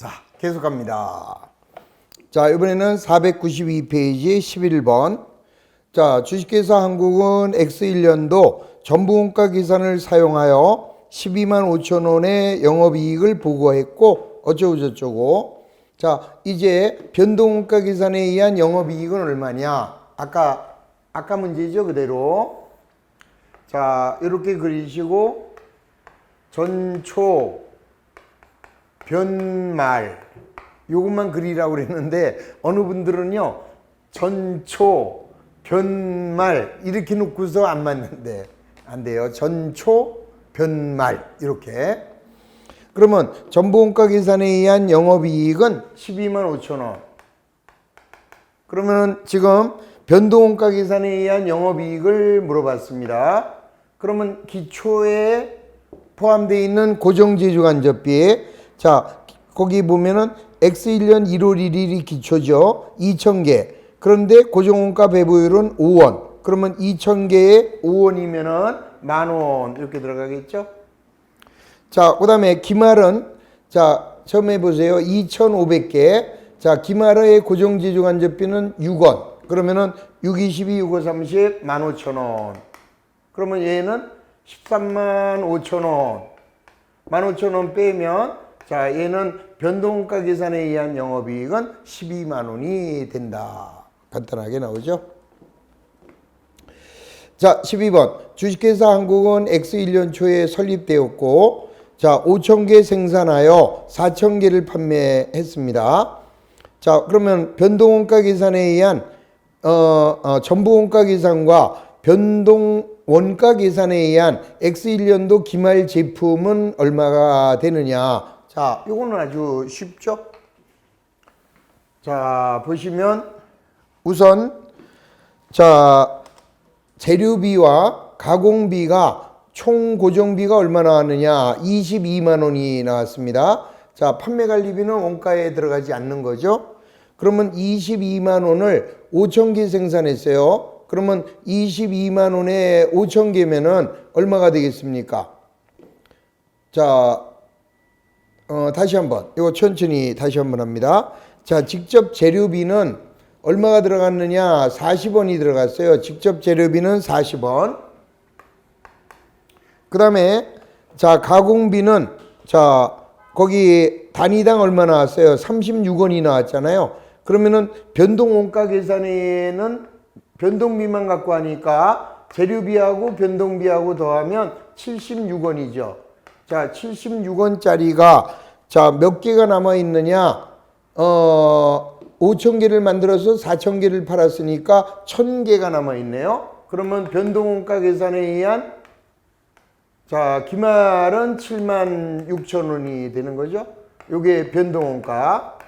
자, 계속 갑니다. 자, 이번에는 492페이지 11번. 자, 주식회사 한국은 X1년도 전부원가 계산을 사용하여 12만 5천 원의 영업이익을 보고했고 어쩌고저쩌고. 자, 이제 변동원가 계산에 의한 영업이익은 얼마냐? 아까 문제죠, 그대로. 자, 이렇게 그리시고 전초 변말 요것만 그리라고 그랬는데 어느 분들은요 전초 변말 이렇게 놓고서 안 맞는데 안 돼요. 전초 변말 이렇게. 그러면 전부원가 계산에 의한 영업이익은 12만 5천 원. 그러면 지금 변동원가 계산에 의한 영업이익을 물어봤습니다. 그러면 기초에 포함되어 있는 고정제조간접비, 자 거기 보면은 X1년 1월 1일이 기초죠. 2,000개. 그런데 고정원가 배부율은 5원. 그러면 2,000개에 5원이면은 10,000원 이렇게 들어가겠죠. 자, 그 다음에 기말은, 자, 처음 해보세요. 2,500개. 자, 기말의 고정제조간접비는 6원. 그러면은 6, 22, 6, 5, 30, 15,000원. 그러면 얘는 13만 5천 원. 15,000원 빼면, 자, 얘는 변동원가 계산에 의한 영업이익은 12만 원이 된다. 간단하게 나오죠. 자, 12번. 주식회사 한국은 X1년 초에 설립되었고, 자, 5,000개 생산하여 4,000개를 판매했습니다. 자, 그러면 변동원가 계산에 의한 전부원가 계산과 변동원가 계산에 의한 X1년도 기말 제품은 얼마가 되느냐. 자, 요거는 아주 쉽죠? 자, 보시면 우선 자, 재료비와 가공비가 총 고정비가 얼마 나왔느냐? 22만 원이 나왔습니다. 자, 판매관리비는 원가에 들어가지 않는 거죠. 그러면 22만 원을 5,000개 생산했어요. 그러면 22만 원에 5,000개면은 얼마가 되겠습니까? 자, 다시 한번, 이거 천천히 다시 한번 합니다. 자, 직접 재료비는 얼마가 들어갔느냐? 40원이 들어갔어요. 직접 재료비는 40원. 그 다음에, 자, 가공비는, 자, 거기 단위당 얼마 나왔어요? 36원이 나왔잖아요. 그러면은 변동원가 계산에는 변동비만 갖고 하니까 재료비하고 변동비하고 더하면 76원이죠. 자, 76원짜리가 자, 몇 개가 남아 있느냐? 5,000개를 만들어서 4,000개를 팔았으니까 1,000개가 남아 있네요. 그러면 변동원가 계산에 의한 자, 기말은 7만 6천 원이 되는 거죠. 요게 변동원가.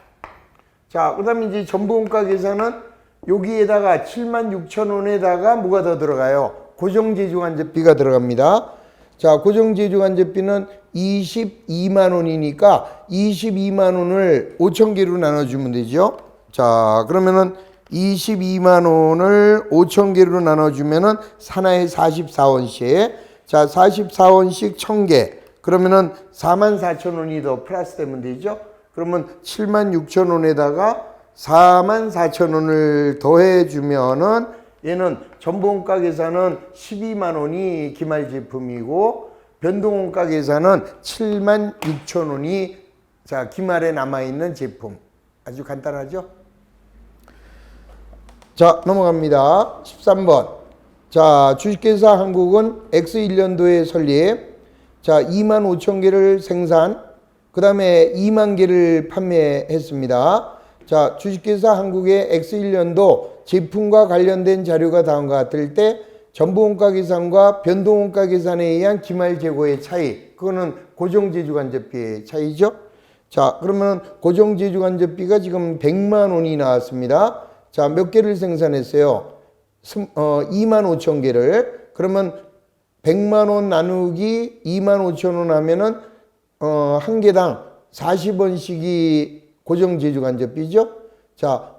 자, 그 다음에 이제 전부원가 계산은 여기에다가 7만 6천 원에다가 뭐가 더 들어가요? 고정제조간접비가 들어갑니다. 자, 고정제조간접비는 22만 원이니까 22만 원을 5,000개로 나눠주면 되죠. 자, 그러면은 22만 원을 5,000개로 나눠주면은 하나에 44원씩. 자, 44원씩 1,000개. 그러면은 44,000원이 더 플러스 되면 되죠. 그러면 76,000원에다가 44,000원을 더해주면은 얘는 전부원가 계산은 12만 원이 기말 제품이고 변동원가 계산은 76,000원이 자, 기말에 남아있는 제품. 아주 간단하죠? 자, 넘어갑니다. 13번. 자, 주식회사 한국은 X1년도에 설립. 자, 2만 5천 개를 생산. 그 다음에 2만 개를 판매했습니다. 자, 주식회사 한국의 X1년도 제품과 관련된 자료가 다음과 같을 때 전부원가 계산과 변동원가 계산에 의한 기말 재고의 차이. 그거는 고정제조간접비의 차이죠. 자, 그러면 고정제조간접비가 지금 100만 원이 나왔습니다. 자, 몇 개를 생산했어요? 2만 5천 개를. 그러면 100만 원 나누기 2만 5천 원 하면은 한 개당 40원씩이 고정제조간접비죠. 자,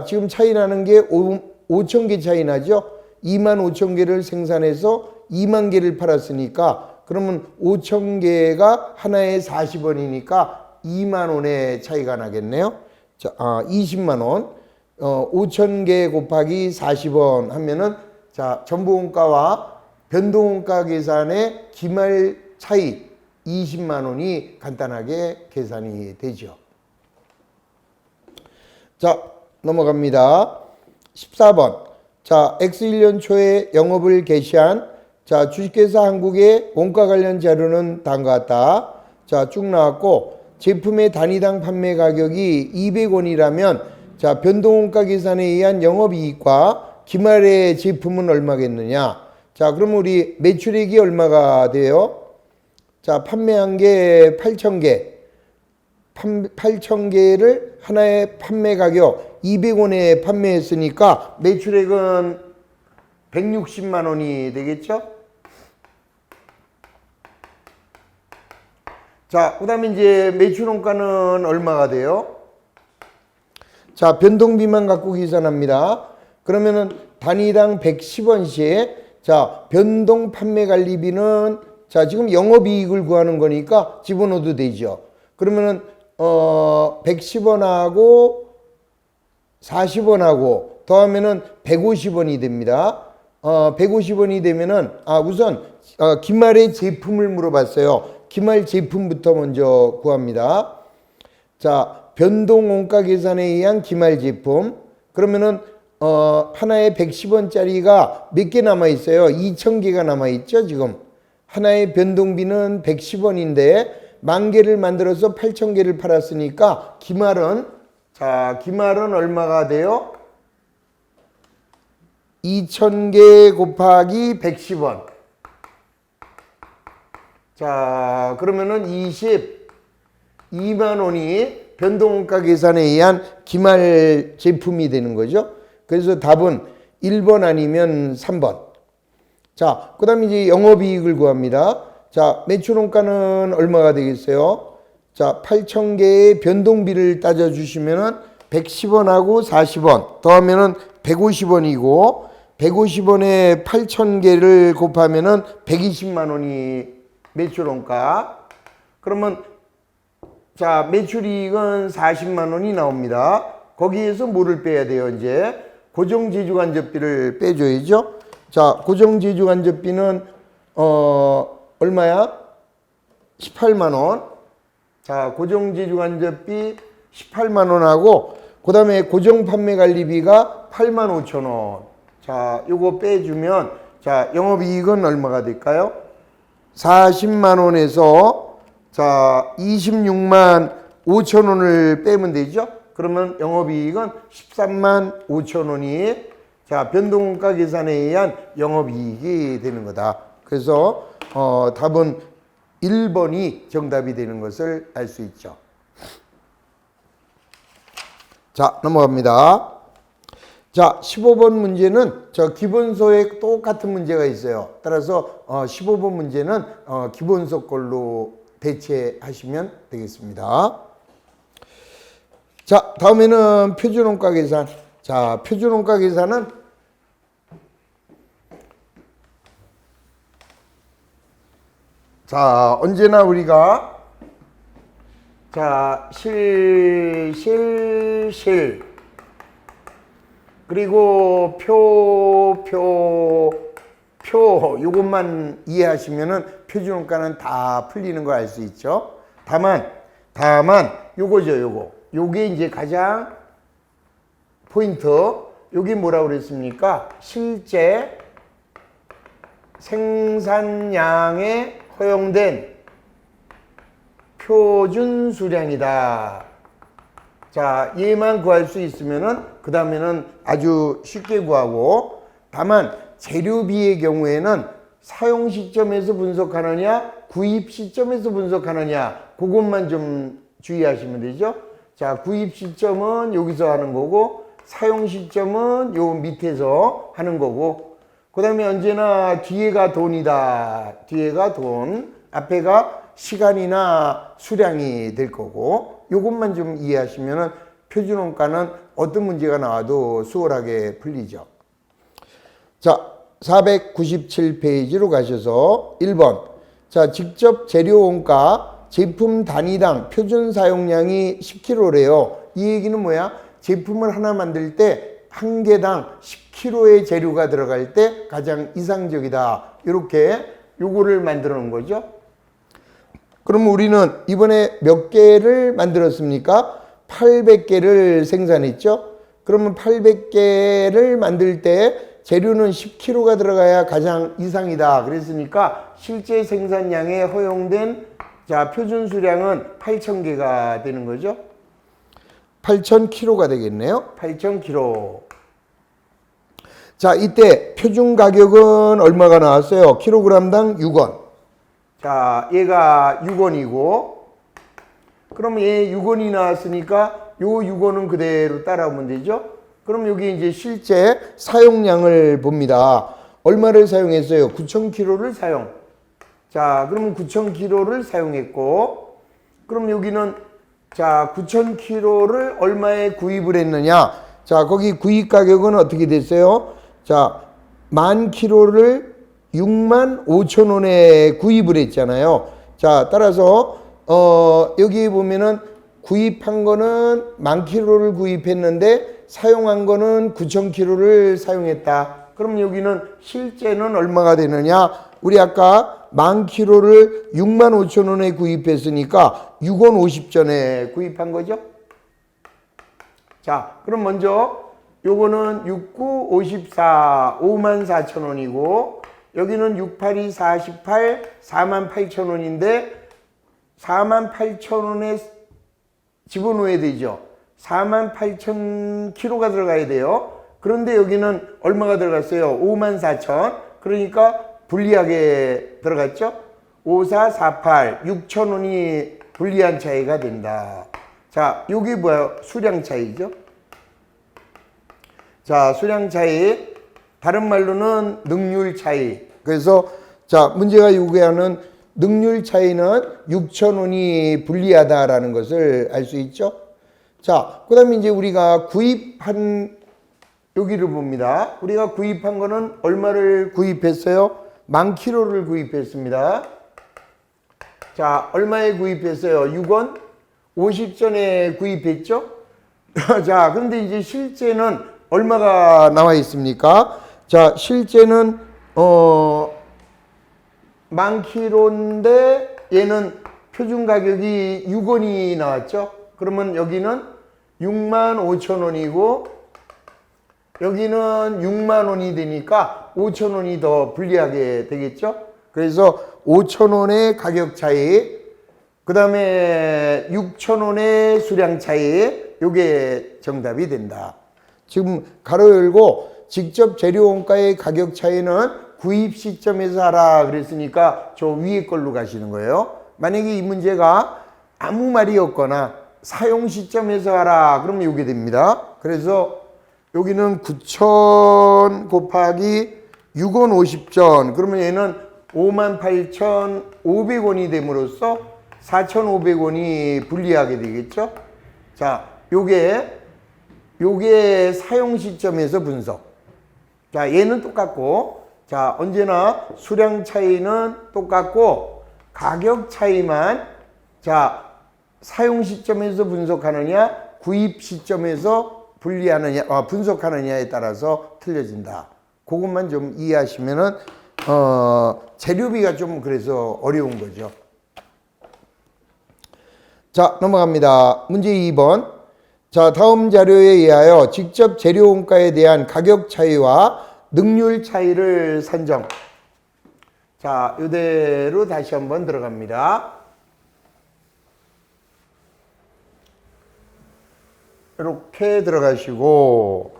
지금 차이 나는 게 5천 개 차이 나죠. 2만 5천 개를 생산해서 2만 개를 팔았으니까 그러면 5천 개가 하나에 40원이니까 2만 원의 차이가 나겠네요. 자, 20만 원. 5,000개 곱하기 40원 하면은 자, 전부원가와 변동원가 계산의 기말 차이 20만 원이 간단하게 계산이 되죠. 자, 넘어갑니다. 14번. 자, X1년 초에 영업을 개시한 자, 주식회사 한국의 원가 관련 자료는 다음과 같다. 자, 쭉 나왔고 제품의 단위당 판매 가격이 200원이라면 자, 변동원가 계산에 의한 영업이익과 기말의 제품은 얼마겠느냐? 자, 그럼 우리 매출액이 얼마가 돼요? 자, 판매한 게 8,000개. 8,000개를 하나의 판매 가격 200원에 판매했으니까 매출액은 160만 원이 되겠죠? 자, 그 다음에 이제 매출원가는 얼마가 돼요? 자, 변동비만 갖고 계산합니다. 그러면은 단위당 110원씩 자, 변동 판매 관리비는 자, 지금 영업이익을 구하는 거니까 집어넣어도 되죠. 그러면은 110원하고 40원하고 더하면은 150원이 됩니다. 150원이 되면은 우선 기말의 제품을 물어봤어요. 기말 제품부터 먼저 구합니다. 자, 변동 원가 계산에 의한 기말 제품. 그러면은 하나에 110원짜리가 몇 개 남아 있어요? 2,000개가 남아 있죠, 지금. 하나의 변동비는 110원인데 10,000개를 만들어서 8,000개를 팔았으니까 기말은 얼마가 돼요? 2,000개 곱하기 110원. 자, 그러면은 22만 원이 변동원가 계산에 의한 기말 제품이 되는 거죠. 그래서 답은 1번 아니면 3번. 자, 그 다음에 이제 영업이익을 구합니다. 자, 매출원가는 얼마가 되겠어요? 자, 8,000개의 변동비를 따져주시면은 110원하고 40원 더하면은 150원이고 150원에 8,000개를 곱하면은 120만 원이 매출원가. 그러면 자, 매출이익은 40만 원이 나옵니다. 거기에서 뭐를 빼야 돼요? 이제 고정지주간접비를 빼줘야죠. 자, 고정지주간접비는 얼마야? 18만 원. 자, 고정지주간접비 18만 원하고 그 다음에 고정판매관리비가 8만 5천 원. 자, 요거 빼주면 자, 영업이익은 얼마가 될까요? 40만 원에서 자, 26만 5천 원을 빼면 되죠. 그러면 영업이익은 13만 5천 원이 자, 변동원가 계산에 의한 영업이익이 되는 거다. 그래서 답은 1번이 정답이 되는 것을 알 수 있죠. 자, 넘어갑니다. 자, 15번 문제는 저 기본소에 똑같은 문제가 있어요. 따라서 15번 문제는 기본소 걸로 대체하시면 되겠습니다. 자, 다음에는 표준원가 계산. 자, 표준원가 계산은 자, 언제나 우리가 자, 실 그리고 표 요것만 이해하시면은 표준원가는 다 풀리는 거 알 수 있죠. 다만 요거죠, 요게 이제 가장 포인트. 요게 뭐라고 그랬습니까? 실제 생산량에 허용된 표준 수량이다. 자, 얘만 구할 수 있으면은 그 다음에는 아주 쉽게 구하고, 다만 재료비의 경우에는 사용 시점에서 분석하느냐 구입 시점에서 분석하느냐 그것만 좀 주의하시면 되죠. 자, 구입 시점은 여기서 하는 거고 사용 시점은 요 밑에서 하는 거고, 그 다음에 언제나 뒤에가 돈이다. 뒤에가 돈, 앞에가 시간이나 수량이 될 거고, 요것만 좀 이해하시면은 표준원가는 어떤 문제가 나와도 수월하게 풀리죠. 자, 497페이지로 가셔서 1번. 자, 직접 재료원가 제품 단위당 표준 사용량이 10kg래요. 이 얘기는 뭐야? 제품을 하나 만들 때 한 개당 10kg의 재료가 들어갈 때 가장 이상적이다. 이렇게 요거를 만들어 놓은 거죠. 그럼 우리는 이번에 몇 개를 만들었습니까? 800개를 생산했죠. 그러면 800개를 만들 때 재료는 10kg가 들어가야 가장 이상이다. 그랬으니까 실제 생산량에 허용된 표준 수량은 8,000개가 되는 거죠. 8,000kg가 되겠네요. 8,000kg. 자, 이때 표준 가격은 얼마가 나왔어요? 킬로그램당 6원. 자, 얘가 6원이고, 그럼 얘 6원이 나왔으니까 요 6원은 그대로 따라오면 되죠? 그럼 여기 이제 실제 사용량을 봅니다. 얼마를 사용했어요? 9,000kg를 사용. 자, 그러면 9,000kg를 사용했고, 그럼 여기는 9,000kg를 얼마에 구입을 했느냐? 자, 거기 구입 가격은 어떻게 됐어요? 자, 10,000kg를 65,000원에 구입을 했잖아요. 자, 따라서 여기 보면은 구입한 거는 10,000kg를 구입했는데 사용한 거는 9,000kg를 사용했다. 그럼 여기는 실제는 얼마가 되느냐? 우리 아까 10,000kg를 65,000원에 구입했으니까 6원 50전에 구입한 거죠. 자, 그럼 먼저 요거는 69, 54, 54,000원이고 여기는 68이 48, 48,000원인데 48,000원에 집어넣어야 되죠. 48,000kg가 들어가야 돼요. 그런데 여기는 얼마가 들어갔어요? 54,000. 그러니까 불리하게 들어갔죠. 5448, 6,000원이 불리한 차이가 된다. 자, 요게 뭐야? 수량 차이죠. 자, 수량 차이, 다른 말로는 능률 차이. 그래서 자, 문제가 요구하는 능률 차이는 6,000원이 불리하다라는 것을 알 수 있죠. 자, 그 다음에 이제 우리가 구입한 여기를 봅니다. 우리가 구입한 거는 얼마를 구입했어요? 10,000kg를 구입했습니다. 자, 얼마에 구입했어요? 6원 50전에 구입했죠? 자, 그런데 이제 실제는 얼마가 나와 있습니까? 자, 실제는 10,000kg인데 얘는 표준 가격이 6원이 나왔죠? 그러면 여기는 65,000원이고 여기는 60,000원이 되니까 5,000원이 더 불리하게 되겠죠? 그래서 5,000원의 가격 차이, 그 다음에 6,000원의 수량 차이, 요게 정답이 된다. 지금 가로 열고 직접 재료 원가의 가격 차이는 구입 시점에서 하라 그랬으니까 저 위에 걸로 가시는 거예요. 만약에 이 문제가 아무 말이 없거나 사용 시점에서 하라 그러면 요게 됩니다. 그래서 여기는 9,000 곱하기 6원 50전 그러면 얘는 58,500원이 됨으로써 4,500원이 불리하게 되겠죠. 자, 요게 사용 시점에서 분석. 자, 얘는 똑같고, 자, 언제나 수량 차이는 똑같고, 가격 차이만, 자, 사용 시점에서 분석하느냐, 구입 시점에서 분석하느냐에 따라서 틀려진다. 그것만 좀 이해하시면은, 재료비가 좀 그래서 어려운 거죠. 자, 넘어갑니다. 문제 2번. 자, 다음 자료에 의하여 직접 재료 원가에 대한 가격 차이와 능률 차이를 산정. 자, 이대로 다시 한번 들어갑니다. 이렇게 들어가시고,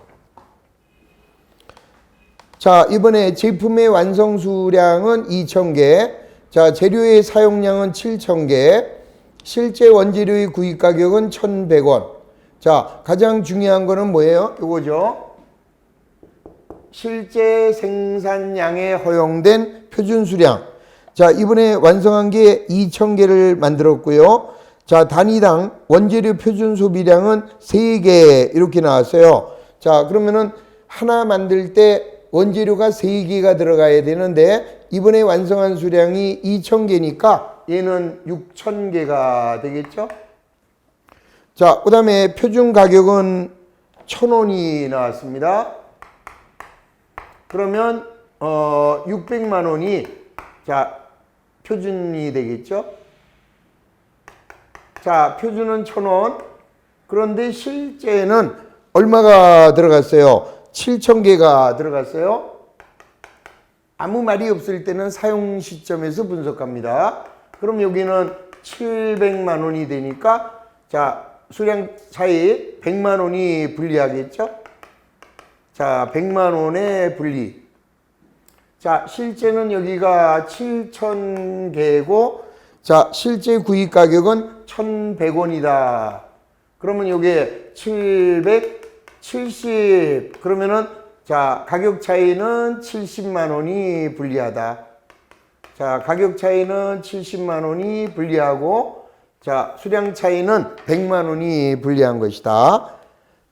자, 이번에 제품의 완성 수량은 2,000개, 자, 재료의 사용량은 7,000개, 실제 원재료의 구입 가격은 1,100원. 자, 가장 중요한 거는 뭐예요? 이거죠. 실제 생산량에 허용된 표준 수량. 자, 이번에 완성한 게 2,000개를 만들었고요. 자, 단위당 원재료 표준 소비량은 3개 이렇게 나왔어요. 자, 그러면은 하나 만들 때 원재료가 3개가 들어가야 되는데 이번에 완성한 수량이 2,000개니까 얘는 6,000개가 되겠죠? 자, 그 다음에 표준 가격은 1,000원이 나왔습니다. 그러면 600만 원이 자 표준이 되겠죠? 자, 표준은 1,000원. 그런데 실제는 얼마가 들어갔어요? 7,000개가 들어갔어요. 아무 말이 없을 때는 사용 시점에서 분석합니다. 그럼 여기는 700만 원이 되니까 자, 수량 차이 100만 원이 불리하겠죠? 자, 100만 원의 분리. 자, 실제는 여기가 7,000개고 자, 실제 구입 가격은 1,100원이다. 그러면 요게 770 그러면은 자, 가격 차이는 70만 원이 불리하다. 자, 가격 차이는 70만 원이 불리하고 자, 수량 차이는 100만 원이 불리한 것이다.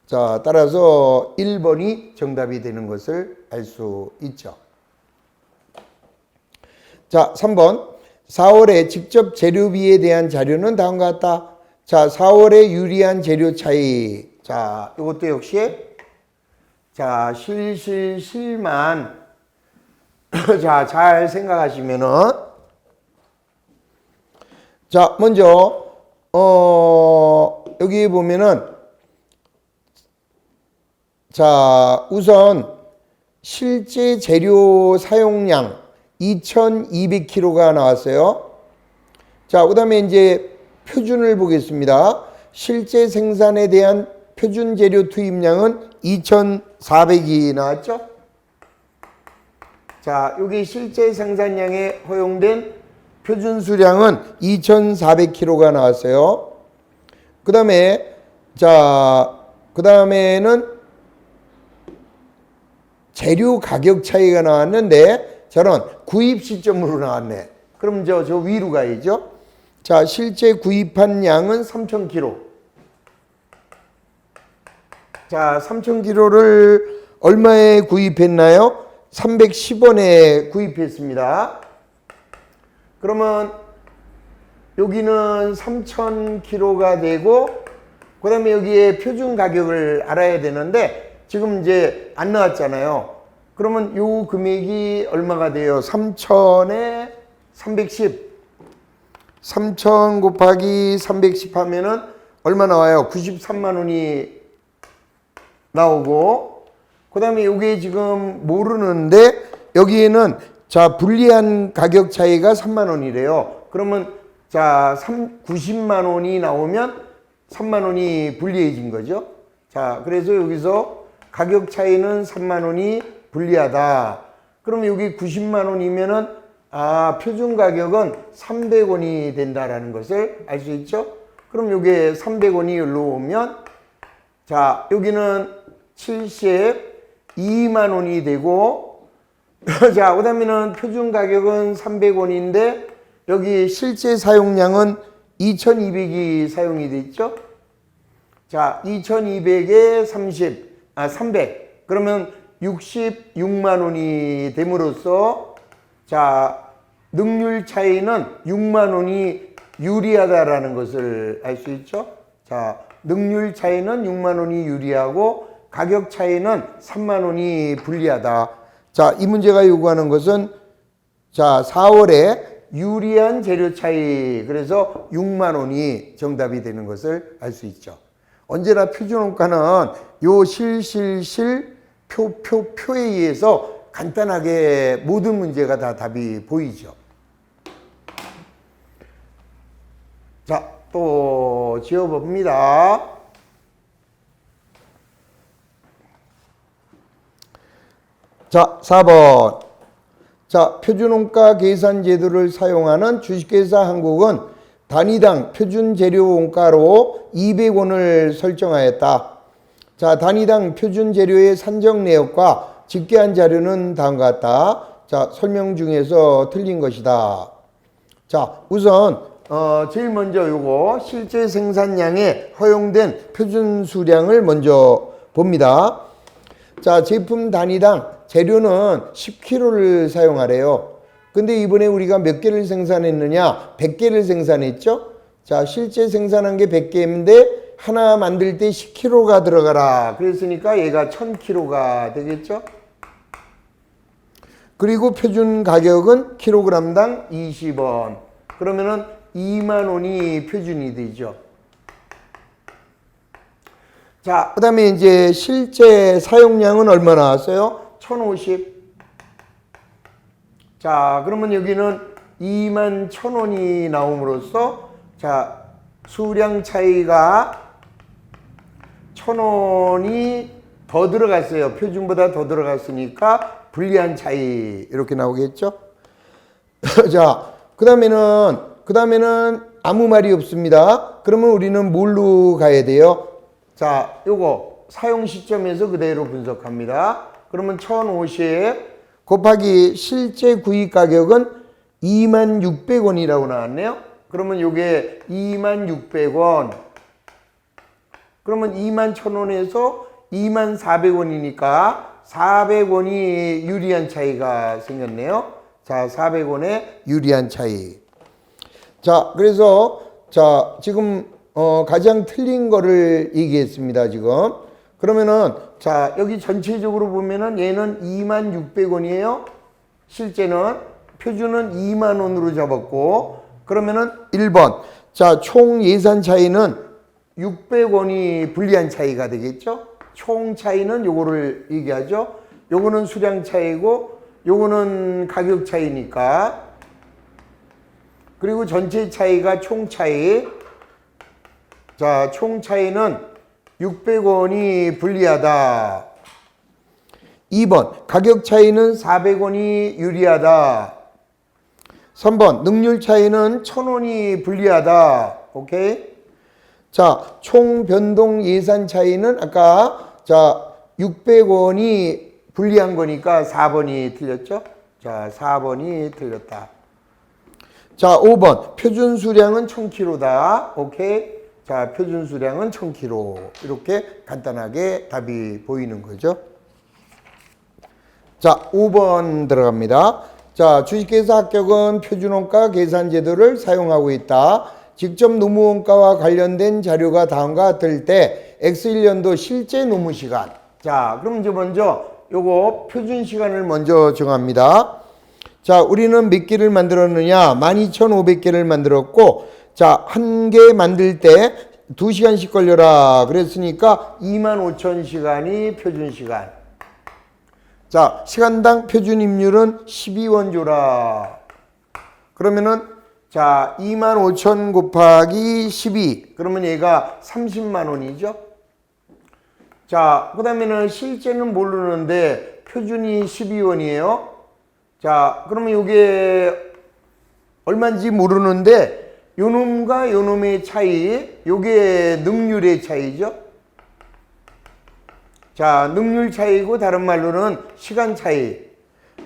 자, 따라서 1번이 정답이 되는 것을 알 수 있죠. 자, 3번. 4월에 직접 재료비에 대한 자료는 다음과 같다. 자, 4월에 유리한 재료 차이. 자, 이것도 역시 자, 실만 자, 잘 생각하시면은 자, 먼저 여기 보면은 자, 우선 실제 재료 사용량 2,200kg가 나왔어요. 자, 그 다음에 이제 표준을 보겠습니다. 실제 생산에 대한 표준 재료 투입량은 2,400이 나왔죠. 자, 여기 실제 생산량에 허용된 표준 수량은 2,400kg가 나왔어요. 그 다음에 자, 그 다음에는 재료 가격 차이가 나왔는데 저런 구입 시점으로 나왔네. 그럼 저 위로 가야죠. 자, 실제 구입한 양은 3,000kg. 자, 3,000kg를 얼마에 구입했나요? 310원에 구입했습니다. 그러면 여기는 3,000kg가 되고 그 다음에 여기에 표준 가격을 알아야 되는데 지금 이제 안 나왔잖아요. 그러면 요 금액이 얼마가 돼요? 3,000에 310. 3,000 곱하기 310 하면은 얼마 나와요? 93만 원이 나오고 그 다음에 요게 지금 모르는데 여기에는 자, 불리한 가격 차이가 3만 원이래요. 그러면 자, 90만 원이 나오면 3만 원이 불리해진 거죠. 자, 그래서 여기서 가격 차이는 3만 원이 불리하다. 그럼 여기 90만 원이면은 표준 가격은 300원이 된다라는 것을 알 수 있죠. 그럼 요게 300원이 여기로 오면 자, 여기는 72만 원이 되고 자, 그 다음에는 표준 가격은 300원인데 여기 실제 사용량은 2,200이 사용이 됐죠. 자, 2,200에 300. 그러면 66만 원이 됨으로써 자, 능률 차이는 6만 원이 유리하다라는 것을 알 수 있죠. 자, 능률 차이는 6만 원이 유리하고 가격 차이는 3만 원이 불리하다. 자, 이 문제가 요구하는 것은 자, 4월에 유리한 재료 차이. 그래서 6만 원이 정답이 되는 것을 알 수 있죠. 언제나 표준원가는 요 표에 의해서 간단하게 모든 문제가 다 답이 보이죠. 자, 또 지어봅니다. 자, 4번. 자, 표준원가 계산 제도를 사용하는 주식회사 한국은 단위당 표준 재료 원가로 200원을 설정하였다. 자, 단위당 표준 재료의 산정 내역과 집계한 자료는 다음과 같다. 자, 설명 중에서 틀린 것이다. 자, 우선 제일 먼저 요거 실제 생산량에 허용된 표준 수량을 먼저 봅니다. 자, 제품 단위당 재료는 10kg를 사용하래요. 근데 이번에 우리가 몇 개를 생산했느냐? 100개를 생산했죠? 자, 실제 생산한 게 100개인데 하나 만들 때 10kg가 들어가라. 그랬으니까 얘가 1000kg가 되겠죠? 그리고 표준 가격은 킬로그램당 20원. 그러면은 2만 원이 표준이 되죠. 자, 그 다음에 이제 실제 사용량은 얼마 나왔어요? 1050. 자, 그러면 여기는 2만 1000원이 나옴으로써 자, 수량 차이가 1000원이 더 들어갔어요. 표준보다 더 들어갔으니까 불리한 차이 이렇게 나오겠죠? 자, 그다음에는 아무 말이 없습니다. 그러면 우리는 뭘로 가야 돼요? 자, 요거 사용 시점에서 그대로 분석합니다. 그러면 1050 곱하기 실제 구입 가격은 26,600원이라고 나왔네요. 그러면 요게 26,600원. 그러면 21,000원에서 24,000원이니까 400원이 유리한 차이가 생겼네요. 자, 400원의 유리한 차이. 자, 그래서 자, 지금 가장 틀린 거를 얘기했습니다, 지금. 그러면은 자, 여기 전체적으로 보면은 얘는 26,000원이에요. 실제는 표준은 2만 원으로 잡았고 그러면은 1번. 자, 총 예산 차이는 600원이 불리한 차이가 되겠죠? 총 차이는 요거를 얘기하죠. 요거는 수량 차이고 요거는 가격 차이니까. 그리고 전체 차이가 총 차이. 자, 총 차이는 600원이 불리하다. 2번 가격 차이는 400원이 유리하다. 3번 능률 차이는 1000원이 불리하다. 오케이? 자, 총 변동 예산 차이는 아까 자 600원이 불리한 거니까 4번이 틀렸죠? 자, 4번이 틀렸다. 자, 5번 표준 수량은 1000kg다. 오케이? 자, 표준 수량은 1000kg. 이렇게 간단하게 답이 보이는 거죠. 자, 5번 들어갑니다. 자, 주식회사 합격은 표준원가 계산 제도를 사용하고 있다. 직접 노무원가와 관련된 자료가 다음과 같을 때 X1년도 실제 노무 시간. 자, 그럼 이제 먼저 요거 표준 시간을 먼저 정합니다. 자, 우리는 몇 개를 만들었느냐? 12,500개를 만들었고, 자, 한 개 만들 때 2시간씩 걸려라. 그랬으니까 25,000시간이 표준 시간. 자, 시간당 표준 임률은 12원 줘라. 그러면은 자, 25,000 곱하기 12. 그러면 얘가 30만 원이죠. 자, 그 다음에는 실제는 모르는데 표준이 12원이에요. 자, 그러면 요게 얼마인지 모르는데 요놈과 요놈의 차이, 요게 능률의 차이죠. 자, 능률 차이고 다른 말로는 시간 차이.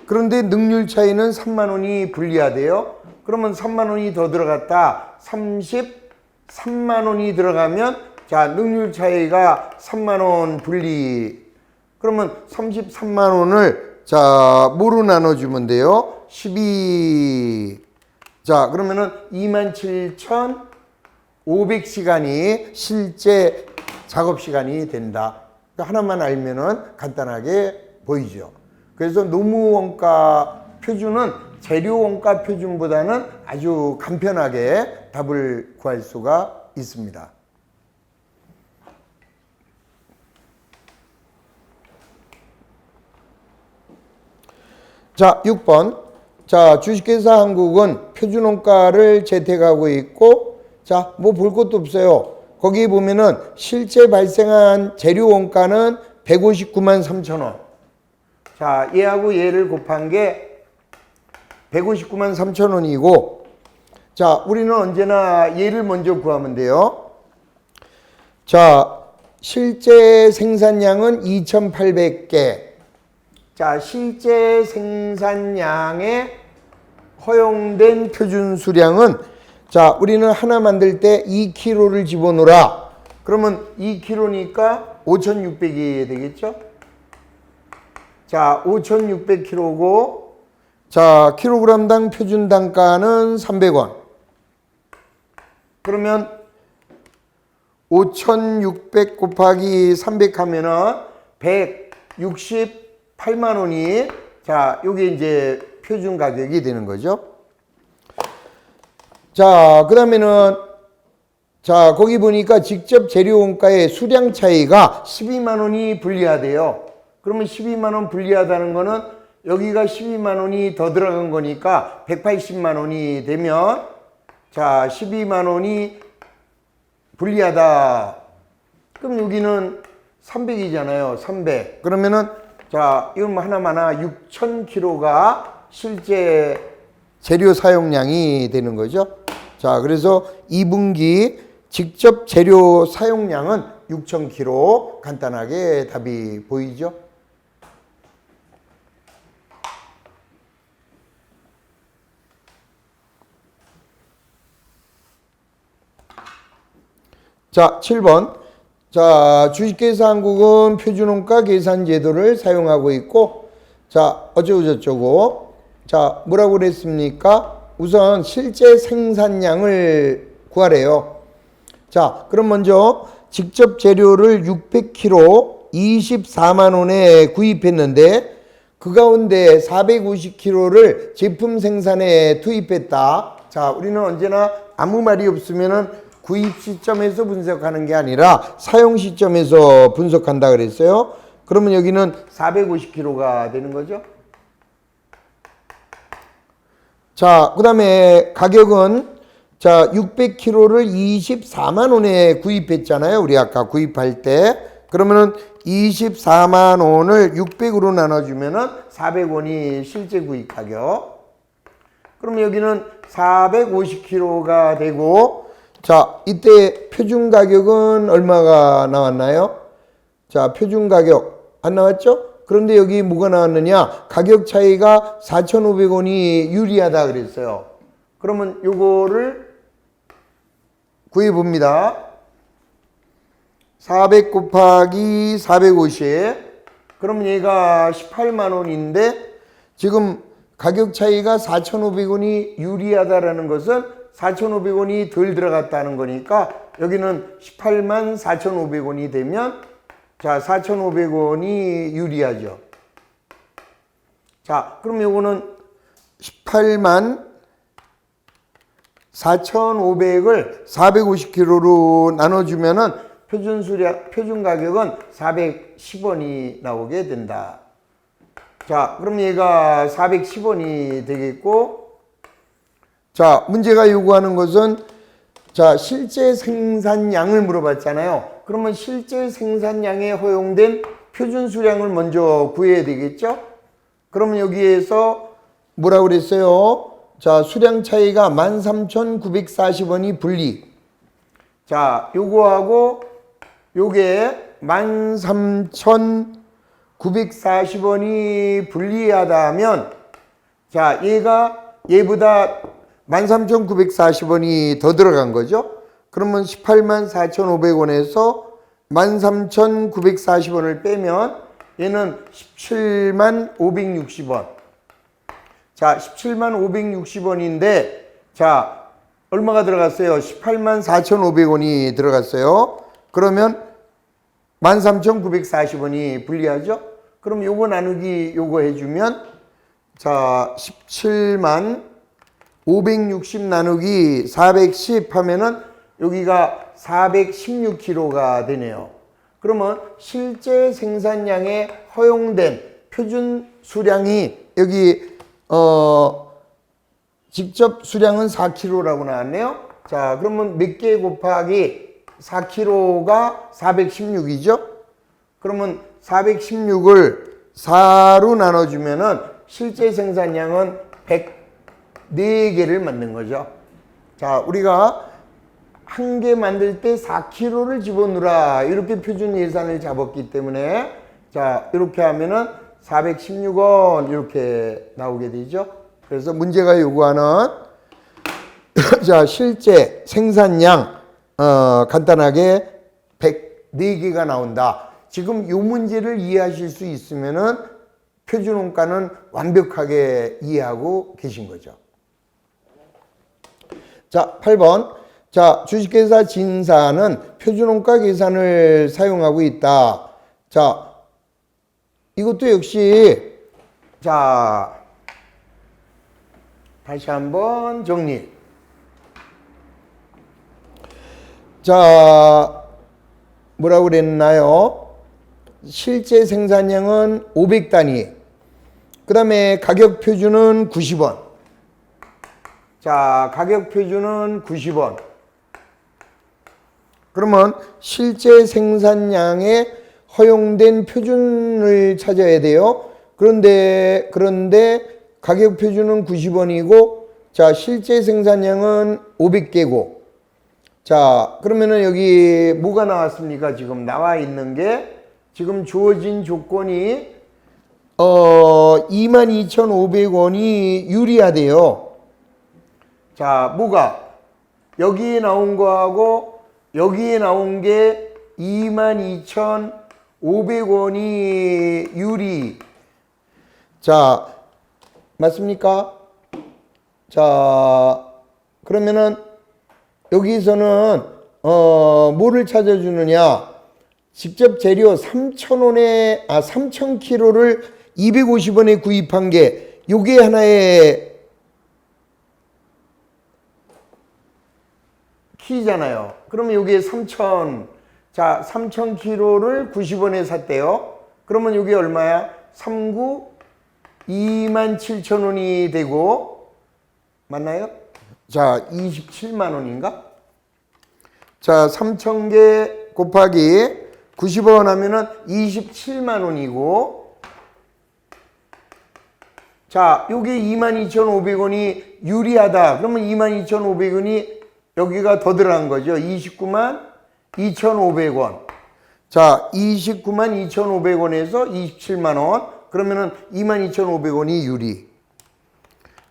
그런데 능률 차이는 3만 원이 불리하대요. 그러면 3만 원이 더 들어갔다. 33만 원이 들어가면 자, 능률 차이가 3만 원 분리. 그러면 33만 원을 자, 뭐로 나눠주면 돼요? 12. 자, 그러면은 27,500시간이 실제 작업 시간이 된다. 하나만 알면은 간단하게 보이죠. 그래서 노무원가 표준은 재료원가 표준보다는 아주 간편하게 답을 구할 수가 있습니다. 자, 6번. 자, 주식회사 한국은 표준원가를 채택하고 있고, 자, 뭐 볼 것도 없어요. 거기 보면은 실제 발생한 재료원가는 159만 3천 원. 자, 얘하고 얘를 곱한 게 159만 3천 원이고, 자, 우리는 언제나 얘를 먼저 구하면 돼요. 자, 실제 생산량은 2,800개. 자, 실제 생산량의 허용된 표준 수량은 자, 우리는 하나 만들 때 2kg를 집어넣으라. 그러면 2kg니까 5,600이 되겠죠? 자, 5,600kg고 자, 킬로그램당 표준 단가는 300원. 그러면 5,600 곱하기 300 하면은 168만 원이, 자, 요게 이제 표준 가격이 되는 거죠. 자, 그 다음에는, 자, 거기 보니까 직접 재료 원가의 수량 차이가 12만 원이 불리하대요. 그러면 12만 원 불리하다는 거는 여기가 12만 원이 더 들어간 거니까 180만 원이 되면, 자, 12만 원이 불리하다. 그럼 여기는 300이잖아요. 300. 그러면은, 자, 이건 뭐 하나마나 6,000kg가 실제 재료 사용량이 되는 거죠. 자, 그래서 2분기 직접 재료 사용량은 6,000kg. 간단하게 답이 보이죠? 자, 7번. 자, 주식계산국은 표준원가 계산 제도를 사용하고 있고, 자, 어쩌고저쩌고. 자, 뭐라고 그랬습니까? 우선 실제 생산량을 구하래요. 자, 그럼 먼저 직접 재료를 600kg 24만 원에 구입했는데 그 가운데 450kg를 제품 생산에 투입했다. 자, 우리는 언제나 아무 말이 없으면은 구입 시점에서 분석하는 게 아니라 사용 시점에서 분석한다 그랬어요. 그러면 여기는 450kg가 되는 거죠. 자, 그 다음에 가격은, 자, 600kg를 24만 원에 구입했잖아요. 우리 아까 구입할 때. 그러면은 24만 원을 600으로 나눠주면은 400원이 실제 구입 가격. 그럼 여기는 450kg가 되고, 자, 이때 표준 가격은 얼마가 나왔나요? 자, 표준 가격 안 나왔죠? 그런데 여기 뭐가 나왔느냐? 가격 차이가 4,500원이 유리하다 그랬어요. 그러면 요거를 구해봅니다. 400 곱하기 450. 그럼 얘가 18만 원인데 지금 가격 차이가 4,500원이 유리하다라는 것은 4,500원이 덜 들어갔다는 거니까 여기는 18만 4,500원이 되면, 자, 4,500원이 유리하죠. 자, 그럼 요거는 18만 4,500을 450kg로 나눠주면은 표준 가격은 410원이 나오게 된다. 자, 그럼 얘가 410원이 되겠고, 자, 문제가 요구하는 것은, 자, 실제 생산량을 물어봤잖아요. 그러면 실제 생산량에 허용된 표준 수량을 먼저 구해야 되겠죠? 그러면 여기에서 뭐라고 그랬어요? 자, 수량 차이가 13,940원이 분리. 자, 요거하고 요게 13,940원이 불리하다면, 자, 얘보다 13,940원이 더 들어간 거죠. 그러면 184,500원에서 13,940원을 빼면 얘는 175,560원. 자, 175,560원인데, 자, 얼마가 들어갔어요? 184,500원이 들어갔어요. 그러면 13,940원이 불리하죠? 그럼 요거 나누기 요거 해주면, 자, 17,560 나누기 410 하면은 여기가 416kg가 되네요. 그러면 실제 생산량에 허용된 표준 수량이 여기 직접 수량은 4kg라고 나왔네요. 자, 그러면 몇 개 곱하기 4kg가 416이죠? 그러면 416을 4로 나눠주면은 실제 생산량은 104개를 만든 거죠. 자, 우리가 한 개 만들 때 4kg를 집어넣으라, 이렇게 표준 예산을 잡았기 때문에, 자, 이렇게 하면은 416원 이렇게 나오게 되죠. 그래서 문제가 요구하는 자, 실제 생산량 간단하게 104개가 나온다. 지금 요 문제를 이해하실 수 있으면은 표준원가는 완벽하게 이해하고 계신 거죠. 자, 8번. 자, 주식회사 진사는 표준원가 계산을 사용하고 있다. 자, 이것도 역시, 자, 다시 한번 정리. 자, 뭐라고 그랬나요? 실제 생산량은 500단위. 그 다음에 가격 표준은 90원. 자, 가격 표준은 90원. 그러면 실제 생산량에 허용된 표준을 찾아야 돼요. 그런데 가격 표준은 90원이고, 자, 실제 생산량은 500개고. 자, 그러면은 여기 뭐가 나왔습니까? 지금 나와 있는 게, 지금 주어진 조건이 22,500원이 유리하대요. 자, 뭐가? 여기에 나온 거하고 여기에 나온 게 22,500원이 유리. 자, 맞습니까? 자, 그러면은 여기서는 뭐를 찾아주느냐? 직접 재료 3,000kg를 250원에 구입한 게 요게 하나의 키잖아요. 그러면 요게 3,000kg를 90원에 샀대요. 그러면 요게 얼마야? 27,000원이 되고, 맞나요? 자, 27만 원인가? 자, 3,000개 곱하기 90원 하면은 27만 원이고, 자, 요게 22,500원이 유리하다. 그러면 22,500원이 여기가 더 들어간 거죠. 292,500원. 자, 292,500원에서 27만 원. 그러면은 22,500원이 유리.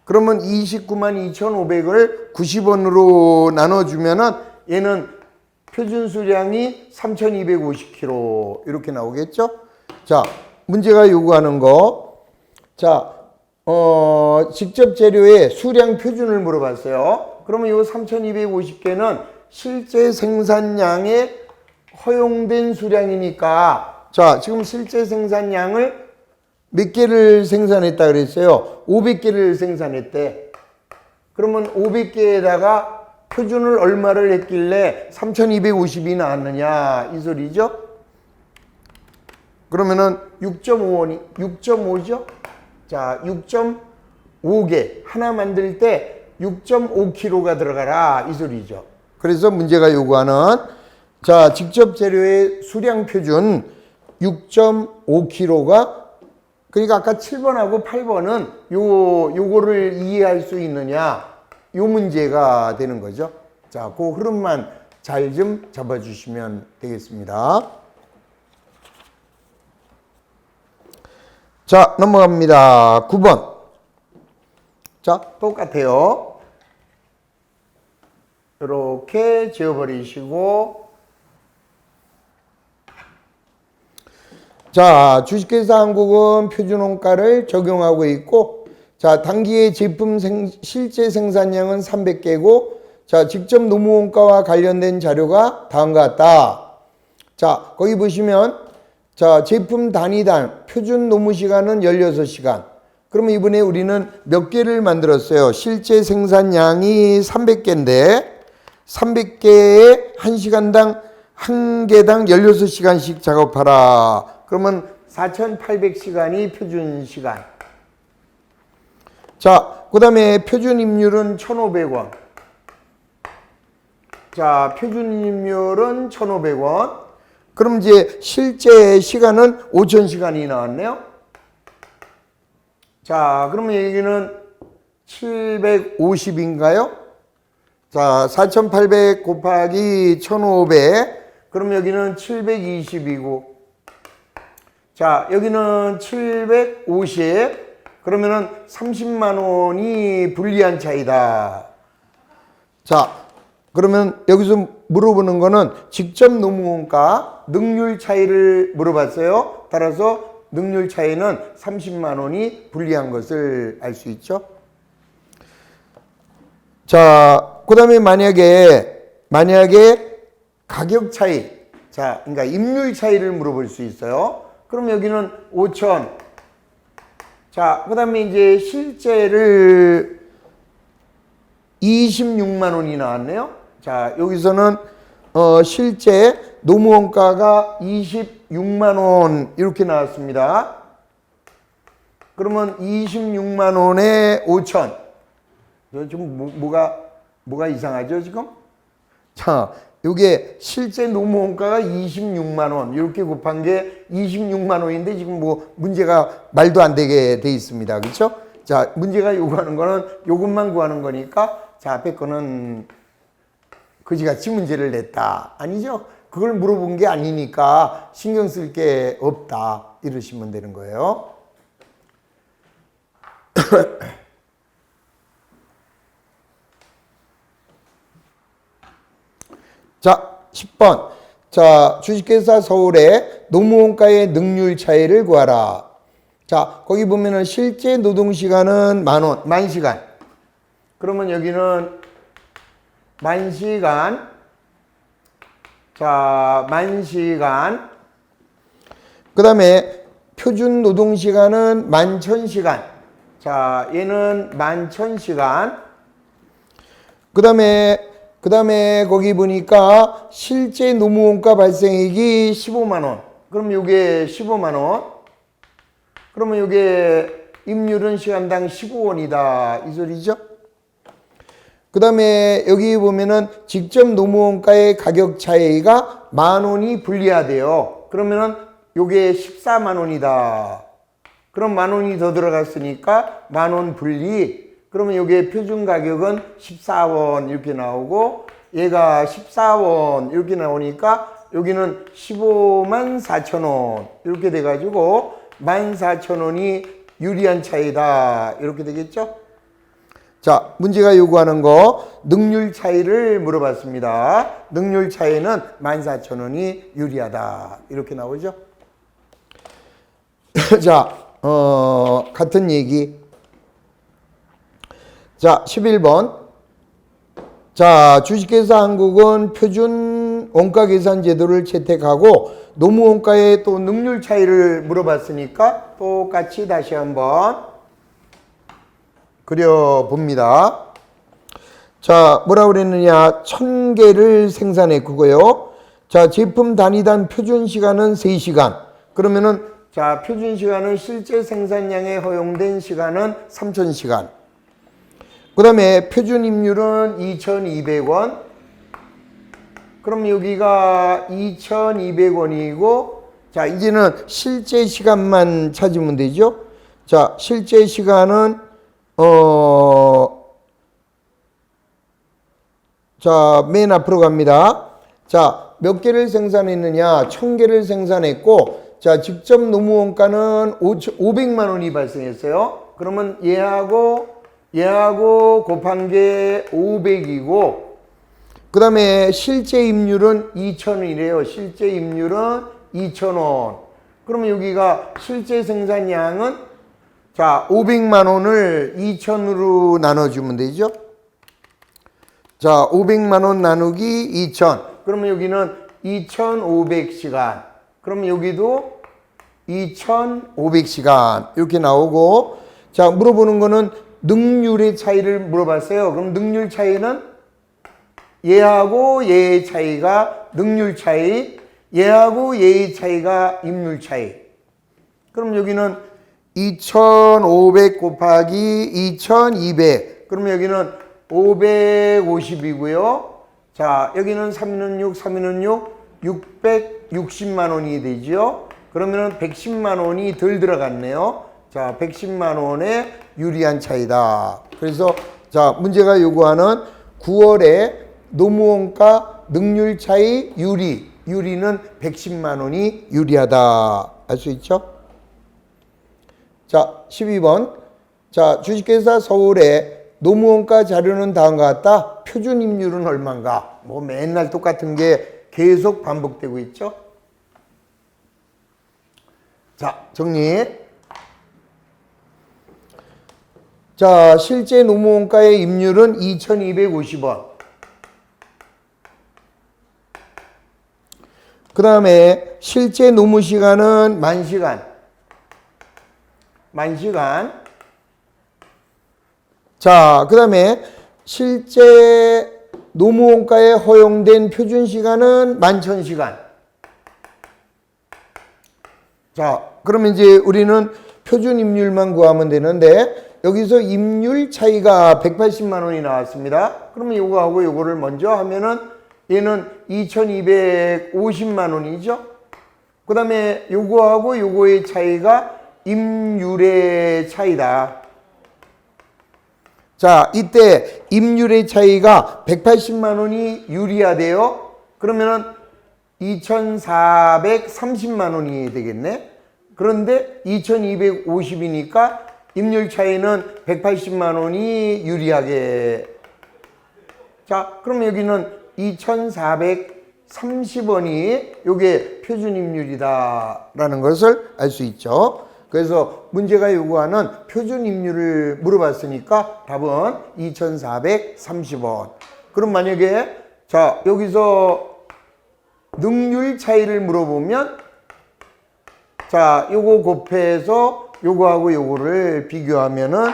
그러면 292,500을 90원으로 나눠주면은 얘는 표준 수량이 3,250kg 이렇게 나오겠죠? 자, 문제가 요구하는 거. 자, 직접 재료의 수량 표준을 물어봤어요. 그러면 이 3,250개는 실제 생산량에 허용된 수량이니까, 자, 지금 실제 생산량을 몇 개를 생산했다 그랬어요? 500개를 생산했대. 그러면 500개에다가 표준을 얼마를 했길래 3,250이 나왔느냐 이 소리죠? 그러면은 6.5죠? 자, 6.5개 하나 만들 때 6.5kg가 들어가라 이 소리죠. 그래서 문제가 요구하는, 자, 직접 재료의 수량 표준 6.5kg가, 그러니까 아까 7번하고 8번은 요거를 이해할 수 있느냐 요 문제가 되는 거죠. 자, 그 흐름만 잘 좀 잡아주시면 되겠습니다. 자, 넘어갑니다. 9번. 자, 똑같아요. 이렇게 지워버리시고, 자, 주식회사 한국은 표준원가를 적용하고 있고, 자, 당기의 제품 실제 생산량은 300개고, 자, 직접 노무원가와 관련된 자료가 다음과 같다. 자, 거기 보시면, 자, 제품 단위당 표준 노무 시간은 16시간. 그러면 이번에 우리는 몇 개를 만들었어요? 실제 생산량이 300개인데, 300개에 1시간당 1개당 16시간씩 작업하라. 그러면 4,800시간이 표준 시간. 자, 그 다음에 표준 임률은 1,500원. 자, 표준 임률은 1,500원. 그럼 이제 실제 시간은 5,000시간이 나왔네요. 자, 그러면 여기는 750인가요? 자, 4,800 곱하기 1,500. 그럼 여기는 720이고, 자, 여기는 750. 그러면은 30만 원이 불리한 차이다. 자, 그러면 여기서 물어보는 거는 직접 노무원가 능률 차이를 물어봤어요. 따라서 능률 차이는 30만 원이 불리한 것을 알 수 있죠. 자, 그 다음에 만약에 가격 차이, 자, 그러니까 임률 차이를 물어볼 수 있어요. 그럼 여기는 5천. 자, 그 다음에 이제 실제를 26만 원이 나왔네요. 자, 여기서는 실제 노무원가가 26만 원 이렇게 나왔습니다. 그러면 26만 원에 5천. 좀 뭐가 이상하죠, 지금? 자, 요게 실제 노무원가가 26만 원 이렇게 곱한 게 26만 원인데 지금 뭐 문제가 말도 안 되게 돼 있습니다. 그렇죠? 자, 문제가 요구하는 거는 요것만 구하는 거니까 자, 앞에 거는 그지같이 문제를 냈다. 아니죠? 그걸 물어본 게 아니니까 신경 쓸 게 없다. 이러시면 되는 거예요. 자, 10번. 자, 주식회사 서울의 노무원가의 능률 차이를 구하라. 자, 거기 보면은 실제 노동시간은 10,000원, 10,000시간. 그러면 여기는 10,000시간. 자, 10,000시간. 그 다음에 표준 노동시간은 11,000시간. 자, 얘는 11,000시간. 그 다음에 거기 보니까 실제 노무원가 발생액이 15만 원. 그럼 요게 15만 원. 그러면 요게 임률은 시간당 15원이다. 이 소리죠? 그 다음에 여기 보면은 직접 노무원가의 가격 차이가 10,000원이 불리하대요. 그러면은 요게 14만 원이다. 그럼 10,000원이 더 들어갔으니까 10,000원 분리. 그러면 요게 표준 가격은 14원 이렇게 나오고 얘가 14원 이렇게 나오니까 여기는 15만 4천 원 이렇게 돼가지고 14,000원이 유리한 차이다. 이렇게 되겠죠? 자, 문제가 요구하는 거 능률 차이를 물어봤습니다. 능률 차이는 14,000원이 유리하다. 이렇게 나오죠? 자, 같은 얘기. 자, 11번. 자, 주식회사 한국은 표준 원가 계산 제도를 채택하고 노무원가의 또 능률 차이를 물어봤으니까 똑같이 다시 한번 그려봅니다. 자, 뭐라 그랬느냐. 1,000개를 생산했고요. 자, 제품 단위당 표준 시간은 3시간. 그러면은 자, 표준 시간은 실제 생산량에 허용된 시간은 3,000시간. 그 다음에 표준 임률은 2,200원. 그럼 여기가 2,200원이고, 자, 이제는 실제 시간만 찾으면 되죠. 자, 실제 시간은, 자, 맨 앞으로 갑니다. 자, 몇 개를 생산했느냐? 1,000개를 생산했고, 자, 직접 노무원가는 500만 원이 발생했어요. 그러면 얘하고 곱한 게 500이고, 그 다음에 실제 임률은 2,000원이래요. 실제 임률은 2,000원. 그러면 여기가 실제 생산량은 자, 500만 원을 2,000으로 나눠주면 되죠. 자, 500만 원 나누기 2,000. 그러면 여기는 2,500시간. 그럼 여기도 2,500시간. 이렇게 나오고, 자, 물어보는 거는 능률의 차이를 물어봤어요. 그럼 능률 차이는 얘하고 얘의 차이가 능률 차이, 얘하고 얘의 차이가 임률 차이. 그럼 여기는 2,500 곱하기 2,200. 그럼 여기는 550이고요. 자, 여기는 3는 6, 3는 6, 660만 원이 되죠. 그러면은 110만 원이 덜 들어갔네요. 자, 110만 원의 유리한 차이다. 그래서 자, 문제가 요구하는 9월에 노무원가 능률 차이 유리는 110만 원이 유리하다. 알 수 있죠? 자, 12번. 자, 주식회사 서울의 노무원가 자료는 다음과 같다. 표준 임률은 얼마인가? 뭐 맨날 똑같은 게 계속 반복되고 있죠? 자, 정리. 자, 실제 노무원가의 입률은 2,250원. 그 다음에 실제 노무 시간은 만시간. 자, 그 다음에 실제 노무원가에 허용된 표준 시간은 11,000시간. 자, 그러면 이제 우리는 표준 입률만 구하면 되는데 여기서 입률 차이가 180만 원이 나왔습니다. 그러면 요거하고 요거를 먼저 하면은 얘는 2,250만 원이죠. 그 다음에 요거하고 요거의 차이가 입률의 차이다. 자, 이때 입률의 차이가 180만 원이 유리하대요. 그러면은 2,430만 원이 되겠네. 그런데 2,250이니까 입률 차이는 180만 원이 유리하게. 자, 그럼 여기는 2,430원이 요게 표준 입률이다라는 것을 알 수 있죠. 그래서 문제가 요구하는 표준 입률을 물어봤으니까 답은 2,430원. 그럼 만약에 자, 여기서 능률 차이를 물어보면 자, 요거 곱해서 요거하고 요거를 비교하면은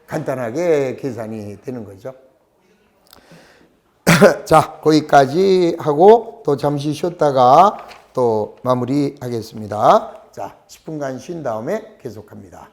간단하게 계산이 되는 거죠. 자, 거기까지 하고 또 잠시 쉬었다가 또 마무리 하겠습니다. 자, 10분간 쉰 다음에 계속합니다.